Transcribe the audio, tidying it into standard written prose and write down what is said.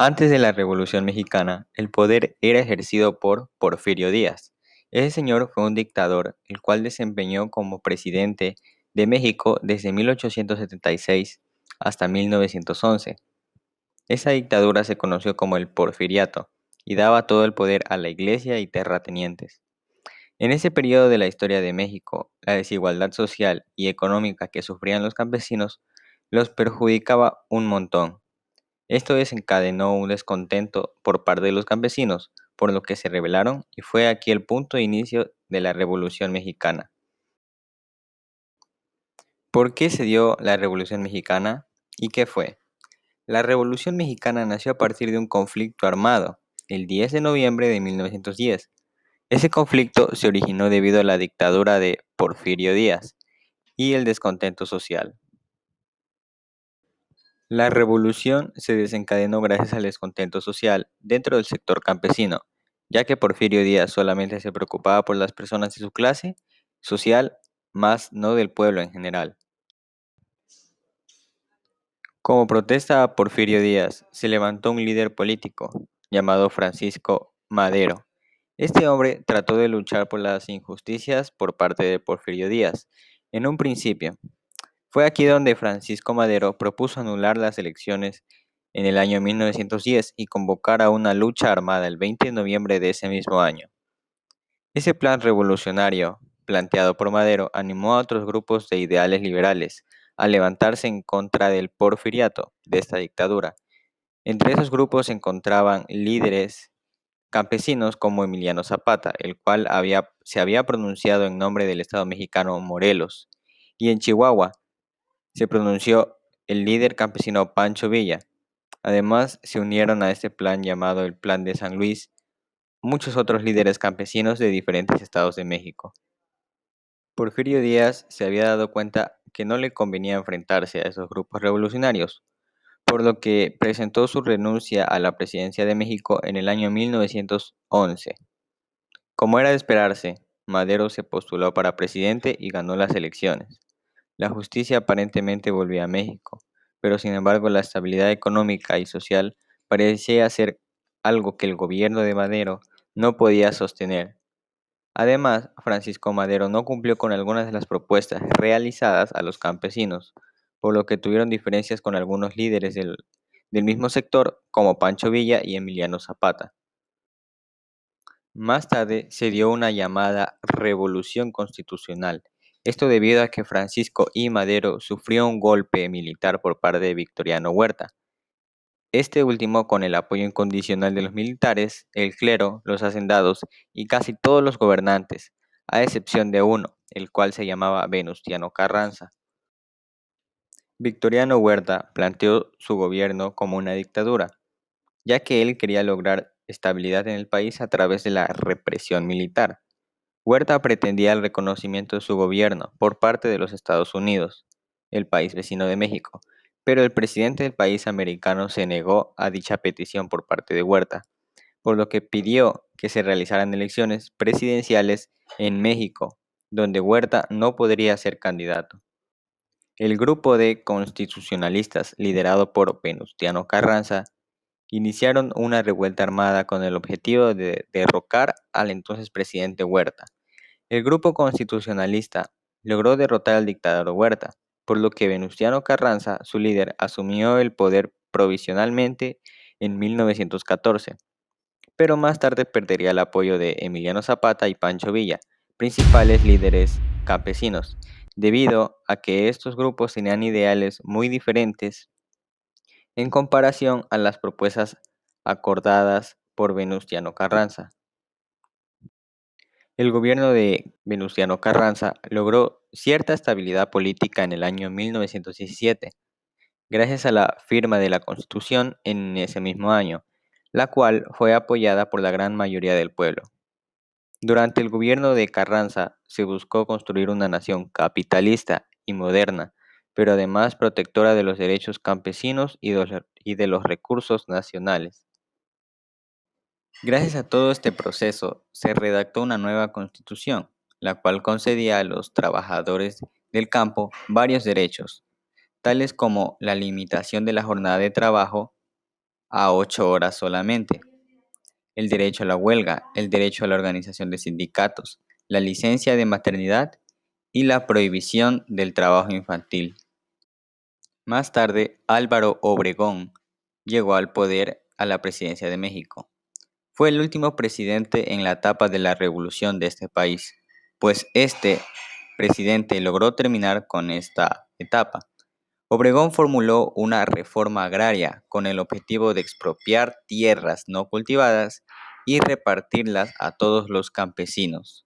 Antes de la Revolución Mexicana, el poder era ejercido por Porfirio Díaz. Ese señor fue un dictador, el cual desempeñó como presidente de México desde 1876 hasta 1911. Esa dictadura se conoció como el Porfiriato y daba todo el poder a la iglesia y terratenientes. En ese periodo de la historia de México, la desigualdad social y económica que sufrían los campesinos los perjudicaba un montón. Esto desencadenó un descontento por parte de los campesinos, por lo que se rebelaron y fue aquí el punto de inicio de la Revolución Mexicana. ¿Por qué se dio la Revolución Mexicana y qué fue? La Revolución Mexicana nació a partir de un conflicto armado, el 10 de noviembre de 1910. Ese conflicto se originó debido a la dictadura de Porfirio Díaz y el descontento social. La revolución se desencadenó gracias al descontento social dentro del sector campesino, ya que Porfirio Díaz solamente se preocupaba por las personas de su clase social, más no del pueblo en general. Como protesta a Porfirio Díaz, se levantó un líder político llamado Francisco Madero. Este hombre trató de luchar por las injusticias por parte de Porfirio Díaz. En un principio, fue aquí donde Francisco Madero propuso anular las elecciones en el año 1910 y convocar a una lucha armada el 20 de noviembre de ese mismo año. Ese plan revolucionario, planteado por Madero, animó a otros grupos de ideales liberales a levantarse en contra del porfiriato, de esta dictadura. Entre esos grupos se encontraban líderes campesinos como Emiliano Zapata, el cual se había pronunciado en nombre del Estado mexicano Morelos, y en Chihuahua se pronunció el líder campesino Pancho Villa. Además, se unieron a este plan llamado el Plan de San Luis muchos otros líderes campesinos de diferentes estados de México. Porfirio Díaz se había dado cuenta que no le convenía enfrentarse a esos grupos revolucionarios, por lo que presentó su renuncia a la presidencia de México en el año 1911. Como era de esperarse, Madero se postuló para presidente y ganó las elecciones. La justicia aparentemente volvió a México, pero sin embargo la estabilidad económica y social parecía ser algo que el gobierno de Madero no podía sostener. Además, Francisco Madero no cumplió con algunas de las propuestas realizadas a los campesinos, por lo que tuvieron diferencias con algunos líderes del mismo sector, como Pancho Villa y Emiliano Zapata. Más tarde se dio una llamada Revolución Constitucional, esto debido a que Francisco I. Madero sufrió un golpe militar por parte de Victoriano Huerta. Este último, con el apoyo incondicional de los militares, el clero, los hacendados y casi todos los gobernantes, a excepción de uno, el cual se llamaba Venustiano Carranza. Victoriano Huerta planteó su gobierno como una dictadura, ya que él quería lograr estabilidad en el país a través de la represión militar. Huerta pretendía el reconocimiento de su gobierno por parte de los Estados Unidos, el país vecino de México, pero el presidente del país americano se negó a dicha petición por parte de Huerta, por lo que pidió que se realizaran elecciones presidenciales en México, donde Huerta no podría ser candidato. El grupo de constitucionalistas, liderado por Venustiano Carranza, iniciaron una revuelta armada con el objetivo de derrocar al entonces presidente Huerta. El grupo constitucionalista logró derrotar al dictador Huerta, por lo que Venustiano Carranza, su líder, asumió el poder provisionalmente en 1914, pero más tarde perdería el apoyo de Emiliano Zapata y Pancho Villa, principales líderes campesinos, debido a que estos grupos tenían ideales muy diferentes en comparación a las propuestas acordadas por Venustiano Carranza. El gobierno de Venustiano Carranza logró cierta estabilidad política en el año 1917, gracias a la firma de la Constitución en ese mismo año, la cual fue apoyada por la gran mayoría del pueblo. Durante el gobierno de Carranza se buscó construir una nación capitalista y moderna, pero además protectora de los derechos campesinos y de los recursos nacionales. Gracias a todo este proceso, se redactó una nueva constitución, la cual concedía a los trabajadores del campo varios derechos, tales como la limitación de la jornada de trabajo a 8 horas solamente, el derecho a la huelga, el derecho a la organización de sindicatos, la licencia de maternidad y la prohibición del trabajo infantil. Más tarde, Álvaro Obregón llegó al poder a la presidencia de México. Fue el último presidente en la etapa de la revolución de este país, pues este presidente logró terminar con esta etapa. Obregón formuló una reforma agraria con el objetivo de expropiar tierras no cultivadas y repartirlas a todos los campesinos.